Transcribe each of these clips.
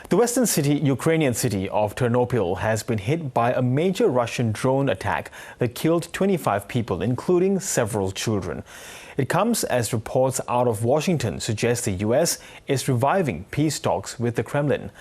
The western Ukrainian city of Ternopil has been hit by a major Russian drone attack that killed 25 people, including several children. It comes as reports out of Washington suggest the U.S. is reviving peace talks with the Kremlin,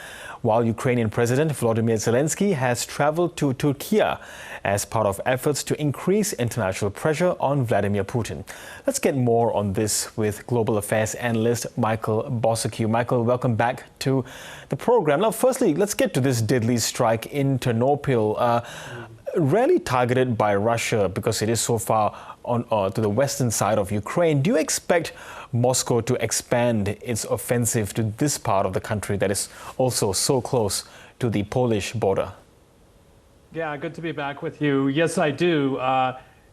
while Ukrainian President Volodymyr Zelenskyy has traveled to Turkiye as part of efforts to increase international pressure on Vladimir Putin. Let's get more on this with global affairs analyst Michael Bociurkiw. Michael, welcome back to the program. Now, firstly, let's get to this deadly strike in Ternopil. Rarely targeted by Russia because it is so far on to the western side of Ukraine. Do you expect Moscow to expand its offensive to this part of the country that is also so close to the Polish border? Yeah, good to be back with you. Yes, I do.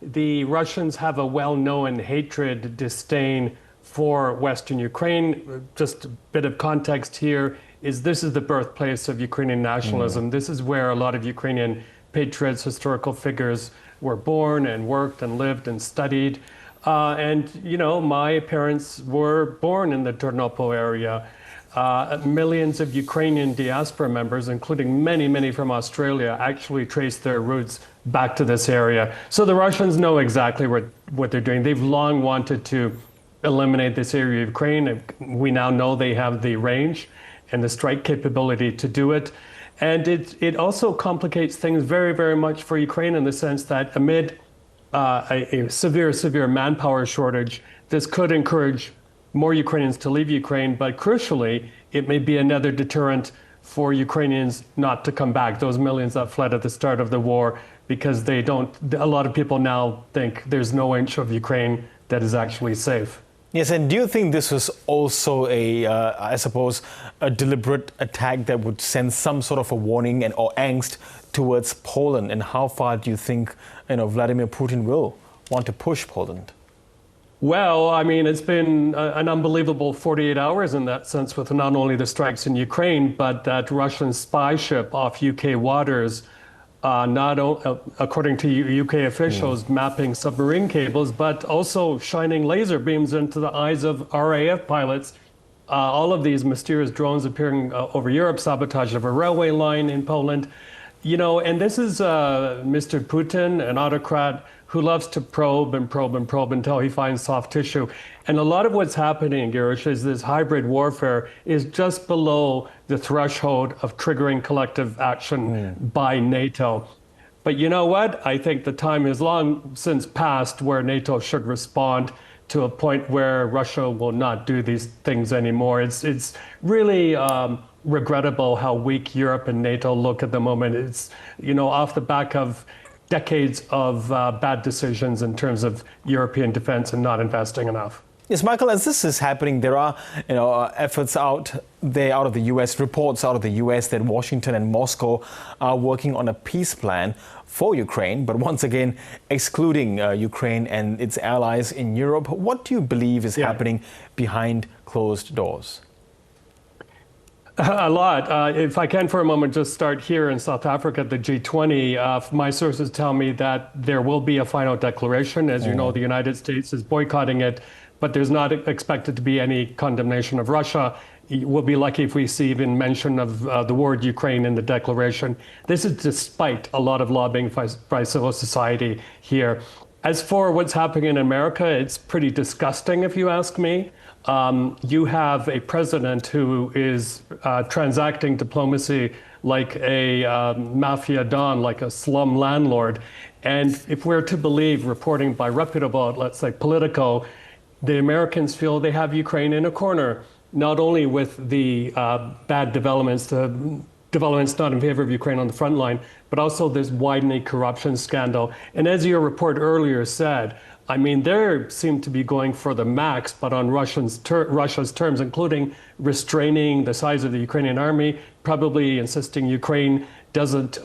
The Russians have a well-known hatred, disdain for Western Ukraine. Just a bit of context here is this is the birthplace of Ukrainian nationalism. This is where a lot of Ukrainian patriots, historical figures were born and worked and lived and studied. And, you know, my parents were born in the Ternopil area. Millions of Ukrainian diaspora members, including many, many from Australia, actually trace their roots back to this area. So the Russians know exactly what they're doing. They've long wanted to eliminate this area of Ukraine. We now know they have the range and the strike capability to do it. And it also complicates things very, very much for Ukraine in the sense that amid a severe manpower shortage, this could encourage more Ukrainians to leave Ukraine, but crucially, it may be another deterrent for Ukrainians not to come back, those millions that fled at the start of the war, because a lot of people now think there's no inch of Ukraine that is actually safe. Yes, and do you think this was also I suppose, a deliberate attack that would send some sort of a warning or angst towards Poland? And how far do you think, Vladimir Putin will want to push Poland? Well, I mean, it's been an unbelievable 48 hours in that sense with not only the strikes in Ukraine, but that Russian spy ship off UK waters, according to UK officials, mapping submarine cables, but also shining laser beams into the eyes of RAF pilots. All of these mysterious drones appearing over Europe, sabotage of a railway line in Poland. And this is Mr. Putin, an autocrat who loves to probe until he finds soft tissue. And a lot of what's happening, Girish, is this hybrid warfare is just below the threshold of triggering collective action by NATO. But you know what? I think the time is long since passed where NATO should respond to a point where Russia will not do these things anymore. It's really regrettable how weak Europe and NATO look at the moment. It's, off the back of decades of bad decisions in terms of European defense and not investing enough. Yes, Michael, as this is happening, there are efforts out of the U.S., reports out of the U.S. that Washington and Moscow are working on a peace plan for Ukraine, but once again, excluding Ukraine and its allies in Europe. What do you believe is happening behind closed doors? A lot. If I can for a moment just start here in South Africa, the G20, my sources tell me that there will be a final declaration. As you know, the United States is boycotting it, but there's not expected to be any condemnation of Russia. We'll be lucky if we see even mention of the word Ukraine in the declaration. This is despite a lot of lobbying by civil society here. As for what's happening in America, it's pretty disgusting if you ask me. You have a president who is transacting diplomacy like a mafia don, like a slum landlord. And if we're to believe reporting by reputable outlets like Politico, the Americans feel they have Ukraine in a corner, not only with the bad developments, the developments not in favor of Ukraine on the front line, but also this widening corruption scandal. And as your report earlier said, I mean, they seem to be going for the max, but on Russia's terms, including restraining the size of the Ukrainian army, probably insisting Ukraine doesn't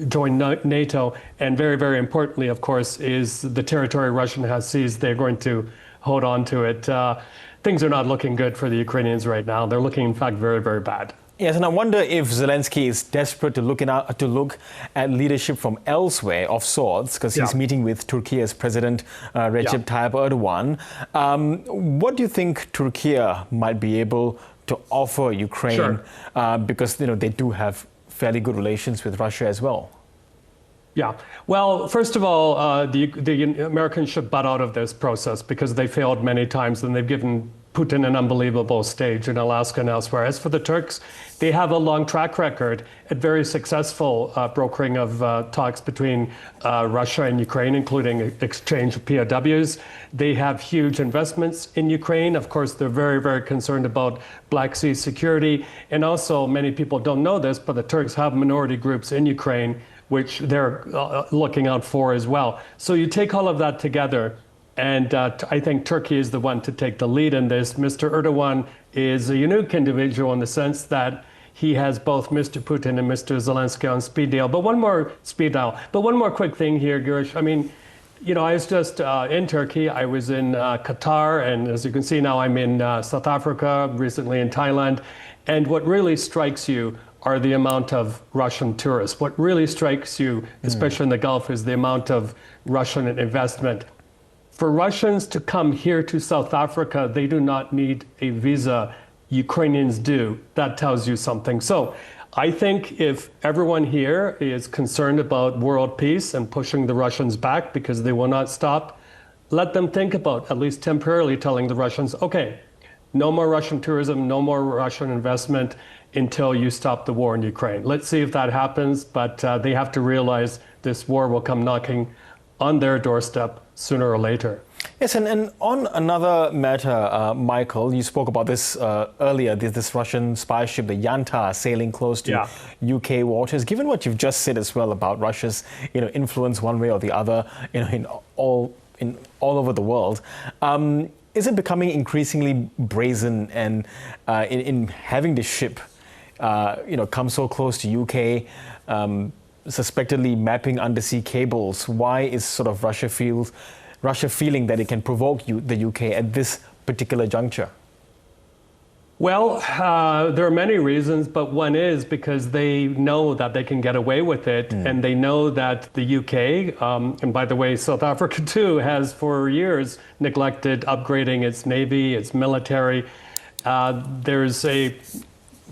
join NATO. And very, very importantly, of course, is the territory Russia has seized. They're going to hold on to it. Things are not looking good for the Ukrainians right now. They're looking, in fact, very, very bad. Yes, and I wonder if Zelenskyy is desperate to look at leadership from elsewhere of sorts, because he's meeting with Turkiye's President Recep Tayyip Erdogan. What do you think Turkiye might be able to offer Ukraine? Sure. Because they do have fairly good relations with Russia as well. Yeah. Well, first of all, the Americans should butt out of this process because they failed many times and they've given Putin an unbelievable stage in Alaska and elsewhere. As for the Turks, they have a long track record at very successful brokering of talks between Russia and Ukraine, including exchange of POWs. They have huge investments in Ukraine. Of course, they're very, very concerned about Black Sea security. And also, many people don't know this, but the Turks have minority groups in Ukraine, which they're looking out for as well. So you take all of that together, and I think Turkey is the one to take the lead in this. Mr. Erdogan is a unique individual in the sense that he has both Mr. Putin and Mr. Zelenskyy on speed dial. But one more quick thing here, Girish. I mean, I was just in Turkey. I was in Qatar, and as you can see now, I'm in South Africa, recently in Thailand. And what really strikes you are the amount of Russian tourists. What really strikes you, especially in the Gulf, is the amount of Russian investment. For Russians to come here to South Africa, they do not need a visa. Ukrainians do. That tells you something. So I think if everyone here is concerned about world peace and pushing the Russians back because they will not stop, let them think about, at least temporarily, telling the Russians, okay, no more Russian tourism, no more Russian investment until you stop the war in Ukraine. Let's see if that happens, but they have to realize this war will come knocking on their doorstep sooner or later. Yes, and on another matter, Michael, you spoke about this earlier, this Russian spy ship, the Yanta, sailing close to UK waters. Given what you've just said as well about Russia's influence one way or the other in all over the world, is it becoming increasingly brazen and in having this ship come so close to UK, suspectedly mapping undersea cables? Why is sort of Russia feeling that it can provoke the UK at this particular juncture? Well, there are many reasons, but one is because they know that they can get away with it, and they know that the UK, and by the way, South Africa too, has for years neglected upgrading its navy, its military. There's a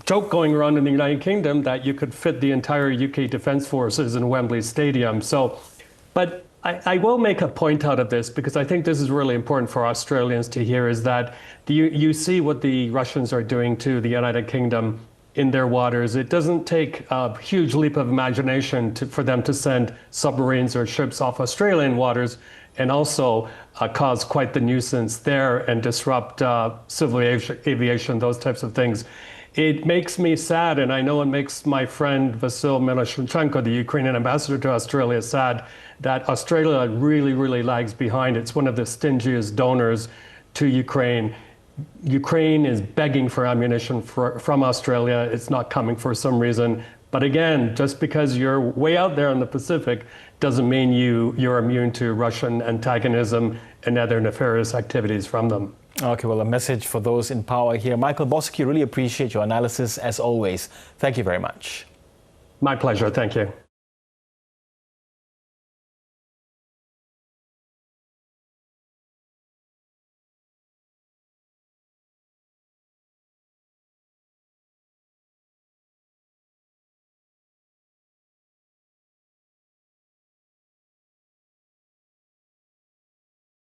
joke going around in the United Kingdom that you could fit the entire UK Defence Forces in Wembley Stadium. But I will make a point out of this because I think this is really important for Australians to hear, is that you see what the Russians are doing to the United Kingdom in their waters. It doesn't take a huge leap of imagination for them to send submarines or ships off Australian waters and also cause quite the nuisance there and disrupt civil aviation, those types of things. It makes me sad, and I know it makes my friend Vasyl Miloshchenko, the Ukrainian ambassador to Australia, sad that Australia really, really lags behind. It's one of the stingiest donors to Ukraine. Ukraine is begging for ammunition from Australia. It's not coming for some reason. But again, just because you're way out there in the Pacific doesn't mean you're immune to Russian antagonism and other nefarious activities from them. Okay, well, a message for those in power here. Michael Bociurkiw, really appreciate your analysis as always. Thank you very much. My pleasure. Thank you.